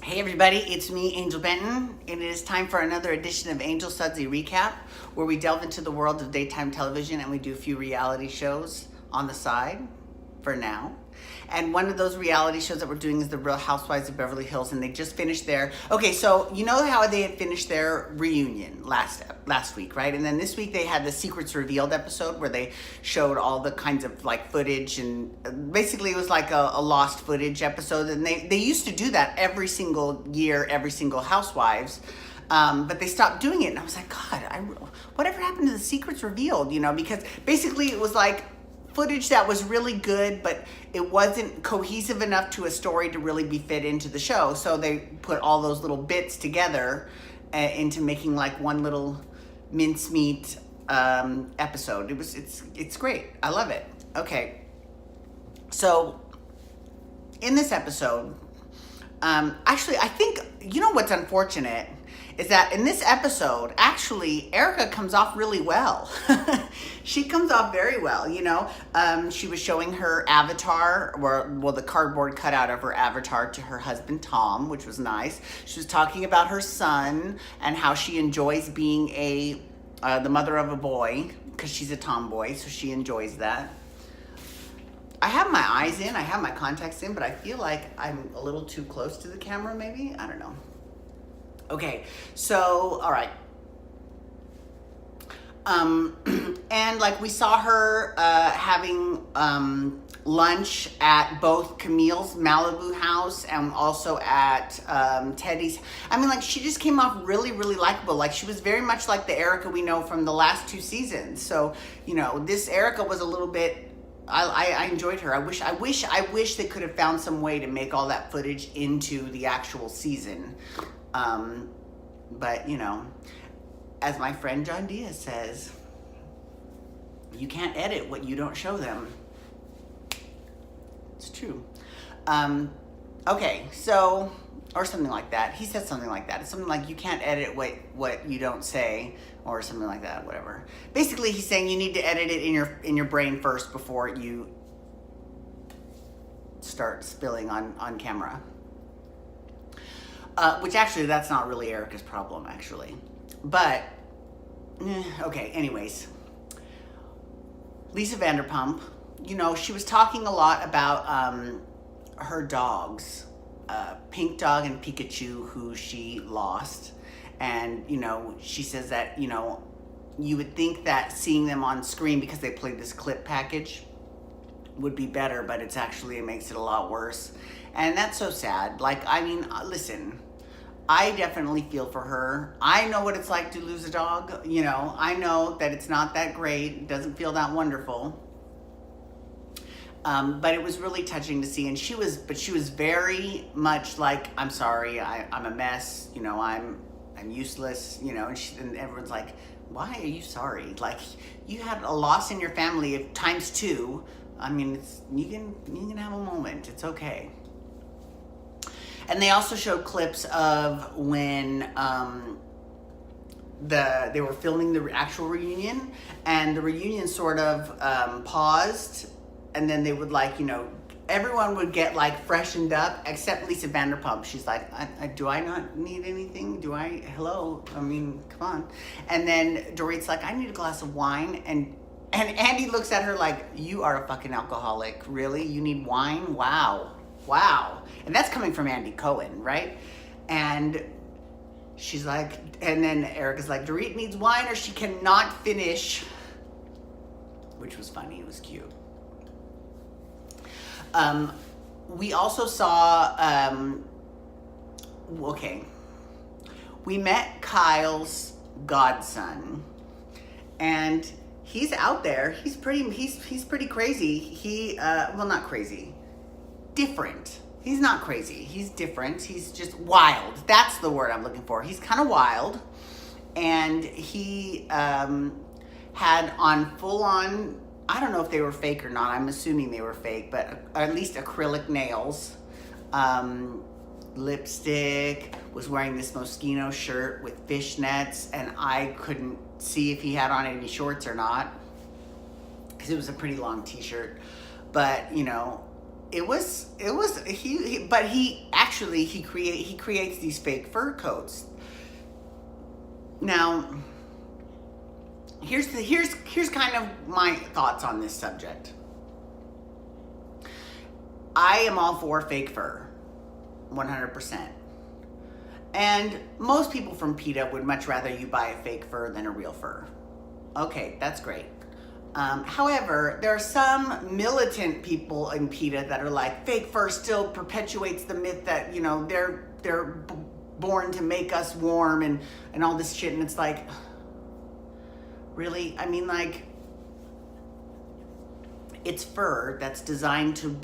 Hey everybody, it's me, Angel Benton. It is time for another edition of Angel Sudsy Recap, where we delve into the world of daytime television and we do a few reality shows on the side for now. And one of those reality shows that we're doing is the Real Housewives of Beverly Hills, and they just finished their... Okay, so you know how they had finished their reunion last week, right? And then this week they had the Secrets Revealed episode where they showed all the kinds of like footage, and basically it was like a lost footage episode. And they used to do that every single year, every single Housewives. But they stopped doing it, and I was like, God, whatever happened to the Secrets Revealed? You know, because basically it was like footage that was really good, but it wasn't cohesive enough to a story to really be fit into the show. So they put all those little bits together into making like one little mincemeat episode. It's great. I love it. Okay, so in this episode, actually, I think, you know what's unfortunate is that in this episode, actually, Erica comes off really well. She comes off very well, you know. She was showing her avatar, well, the cardboard cutout of her avatar to her husband, Tom, which was nice. She was talking about her son and how she enjoys being the mother of a boy, because she's a tomboy, so she enjoys that. I have my eyes in, I have my contacts in, but I feel like I'm a little too close to the camera, maybe? I don't know. Okay, so, all right. And like we saw her having lunch at both Camille's Malibu house and also at Teddy's. I mean, like, she just came off really, really likable. Like, she was very much like the Erica we know from the last two seasons. So, you know, this Erica was a little bit... I enjoyed her. I wish they could have found some way to make all that footage into the actual season. But, you know, as my friend John Diaz says, you can't edit what you don't show them. It's true. Okay, so, or something like that. He said something like that. It's something like, you can't edit what you don't say, or something like that, whatever. Basically, he's saying you need to edit it in your brain first before you start spilling on camera. Which actually, that's not really Erica's problem, actually. But, okay, anyways. Lisa Vanderpump, you know, she was talking a lot about her dogs, Pink Dog and Pikachu, who she lost. And, you know, she says that, you know, you would think that seeing them on screen, because they played this clip package, would be better, but it makes it a lot worse. And that's so sad. Like, I mean, listen, I definitely feel for her. I know what it's like to lose a dog. You know, I know that it's not that great. It doesn't feel that wonderful. But it was really touching to see. And she was very much like, I'm sorry, I'm a mess. You know, I'm useless. You know, and everyone's like, why are you sorry? Like, you had a loss in your family of times two. I mean, you can have a moment. It's okay. And they also showed clips of when they were filming the actual reunion, and the reunion sort of paused, and then they would, like, you know, everyone would get like freshened up except Lisa Vanderpump. She's like, do I not need anything? Hello? I mean, come on. And then Dorit's like, I need a glass of wine. And Andy looks at her like, you are a fucking alcoholic. Really? You need wine? Wow. And that's coming from Andy Cohen, right? And she's like, and then Erica's like, Dorit needs wine or she cannot finish. Which was funny. It was cute. We also saw, okay, we met Kyle's godson, and he's out there. He's pretty crazy. Well, not crazy, different. He's not crazy. He's different. He's just wild. That's the word I'm looking for. He's kind of wild, and he had on full-on, I don't know if they were fake or not. I'm assuming they were fake, but at least acrylic nails, lipstick, was wearing this Moschino shirt with fishnets, and I couldn't see if he had on any shorts or not, because it was a pretty long t-shirt. But, you know, but he actually actually, he creates these fake fur coats. Now, here's kind of my thoughts on this subject. I am all for fake fur, 100%. And most people from PETA would much rather you buy a fake fur than a real fur. Okay, that's great. However, there are some militant people in PETA that are like, fake fur still perpetuates the myth that, you know, they're born to make us warm and all this shit. And it's like, really? I mean, like, it's fur that's designed to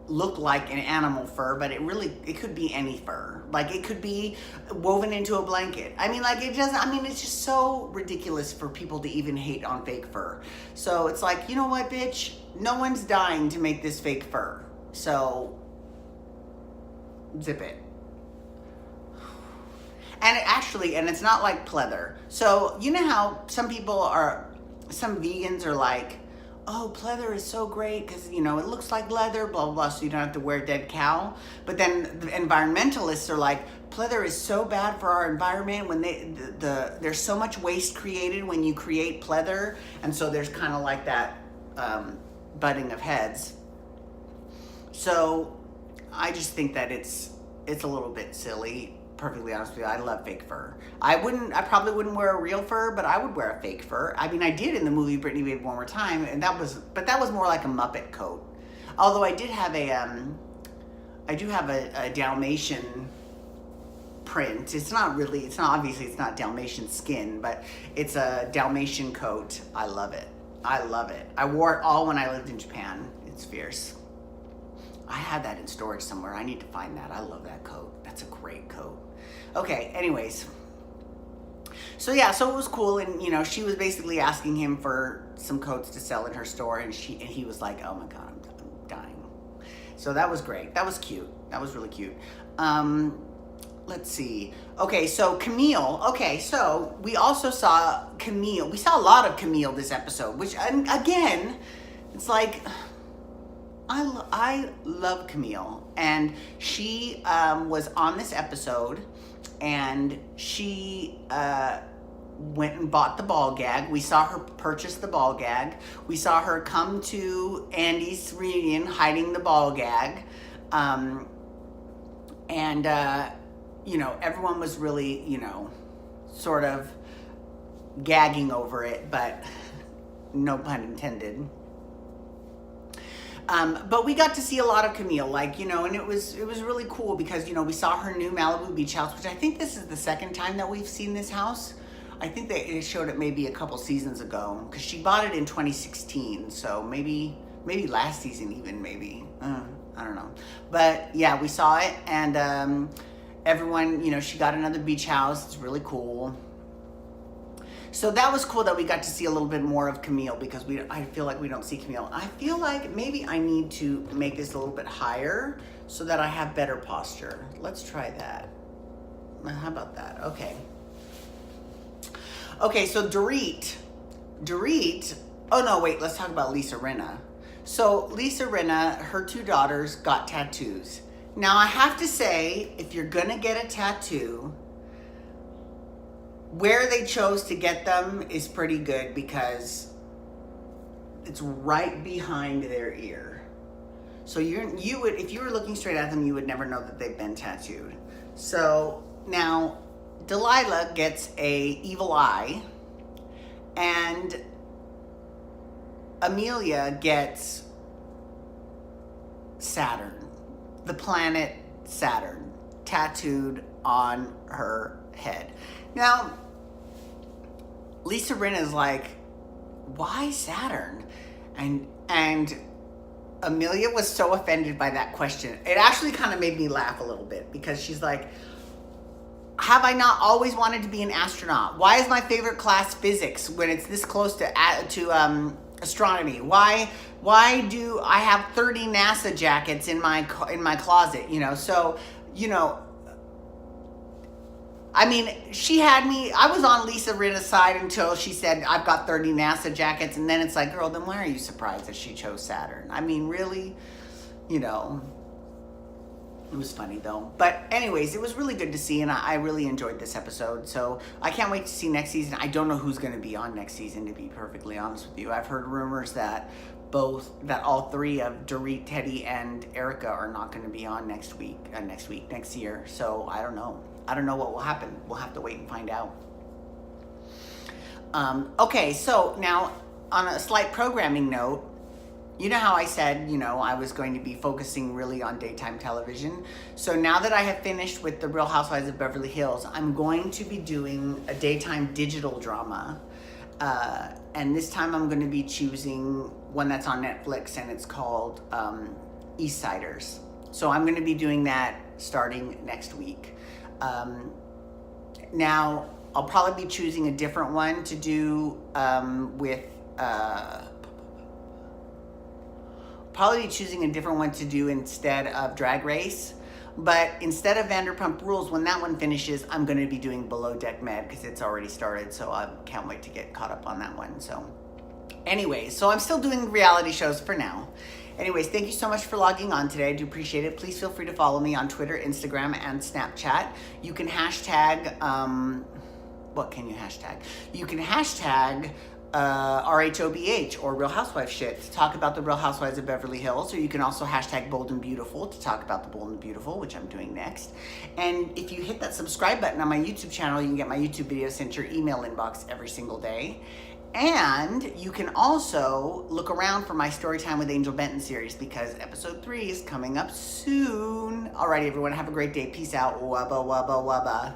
look like an animal fur, but it could be any fur. Like, it could be woven into a blanket. I mean, like, it's just so ridiculous for people to even hate on fake fur. So it's like, you know what, bitch? No one's dying to make this fake fur. So, zip it. And it's not like pleather. So, you know how some vegans are like, oh, pleather is so great because, you know, it looks like leather, blah, blah, blah, so you don't have to wear dead cow. But then the environmentalists are like, pleather is so bad for our environment when there's so much waste created when you create pleather. And so there's kind of like that butting of heads. So I just think that it's a little bit silly. Perfectly honest with you, I love fake fur. I probably wouldn't wear a real fur, but I would wear a fake fur. I mean, I did in the movie Brittany Baby One More Time, and that was more like a Muppet coat. Although I do have a Dalmatian print. It's not Dalmatian skin, but it's a Dalmatian coat. I love it. I wore it all when I lived in Japan. It's fierce. I had that in storage somewhere. I need to find that. I love that coat. That's a great coat. Okay, anyways. So yeah, so it was cool, and you know, she was basically asking him for some coats to sell in her store, and he was like, oh my God, I'm dying. So that was great. That was cute. That was really cute. Let's see. Okay, so Camille. Okay, so we also saw Camille. We saw a lot of Camille this episode, which, again, it's like, I love Camille, and she was on this episode, and she went and bought the ball gag. We saw her purchase the ball gag. We saw her come to Andy's reunion hiding the ball gag, and you know, everyone was really, you know, sort of gagging over it, but no pun intended. But we got to see a lot of Camille, like, you know, and it was really cool because, you know, we saw her new Malibu beach house, which I think this is the second time that we've seen this house. I think they showed it maybe a couple seasons ago because she bought it in 2016. So maybe last season even, maybe. I don't know. But yeah, we saw it, and everyone, you know, she got another beach house. It's really cool. So that was cool that we got to see a little bit more of Camille because I feel like we don't see Camille. I feel like maybe I need to make this a little bit higher so that I have better posture. Let's try that. How about that? Okay. Okay, so Dorit. Oh no, wait, let's talk about Lisa Rinna. So Lisa Rinna, her two daughters got tattoos. Now I have to say, if you're gonna get a tattoo, where they chose to get them is pretty good because it's right behind their ear. So you would, if you were looking straight at them, you would never know that they've been tattooed. So now Delilah gets a evil eye, and Amelia gets Saturn, the planet Saturn, tattooed on her head. Now, Lisa Rinna is like, why Saturn? And Amelia was so offended by that question. It actually kind of made me laugh a little bit because she's like, have I not always wanted to be an astronaut? Why is my favorite class physics when it's this close to astronomy? Why do I have 30 NASA jackets in my closet? You know, so, you know, I mean, she had me, I was on Lisa Rinna's side until she said, I've got 30 NASA jackets. And then it's like, girl, then why are you surprised that she chose Saturn? I mean, really, you know, was funny though. But anyways, it was really good to see, and I really enjoyed this episode. So I can't wait to see next season. I don't know who's going to be on next season, to be perfectly honest with you. I've heard rumors that all three of Dorit, Teddy, and Erica are not going to be on next year. So I don't know. I don't know what will happen. We'll have to wait and find out. Okay, so now on a slight programming note, you know how I said, I was going to be focusing really on daytime television. So now that I have finished with The Real Housewives of Beverly Hills, I'm going to be doing a daytime digital drama. And this time I'm going to be choosing one that's on Netflix, and it's called East Siders. So I'm going to be doing that starting next week. Now, I'll probably be choosing a different one to do instead of Drag Race. But instead of Vanderpump Rules, when that one finishes, I'm going to be doing Below Deck Med because it's already started. So I can't wait to get caught up on that one. So anyways, so I'm still doing reality shows for now. Anyways, thank you so much for logging on today. I do appreciate it. Please feel free to follow me on Twitter, Instagram, and Snapchat. You can hashtag, what can you hashtag? You can hashtag RHOBH or Real Housewives shit to talk about the Real Housewives of Beverly Hills, or you can also hashtag Bold and Beautiful to talk about the Bold and Beautiful, which I'm doing next. And if you hit that subscribe button on my YouTube channel, you can get my YouTube videos sent to your email inbox every single day. And you can also look around for my Storytime with Angel Benton series because episode 3 is coming up soon. Alrighty, everyone, have a great day. Peace out. Wubba, wubba, wubba.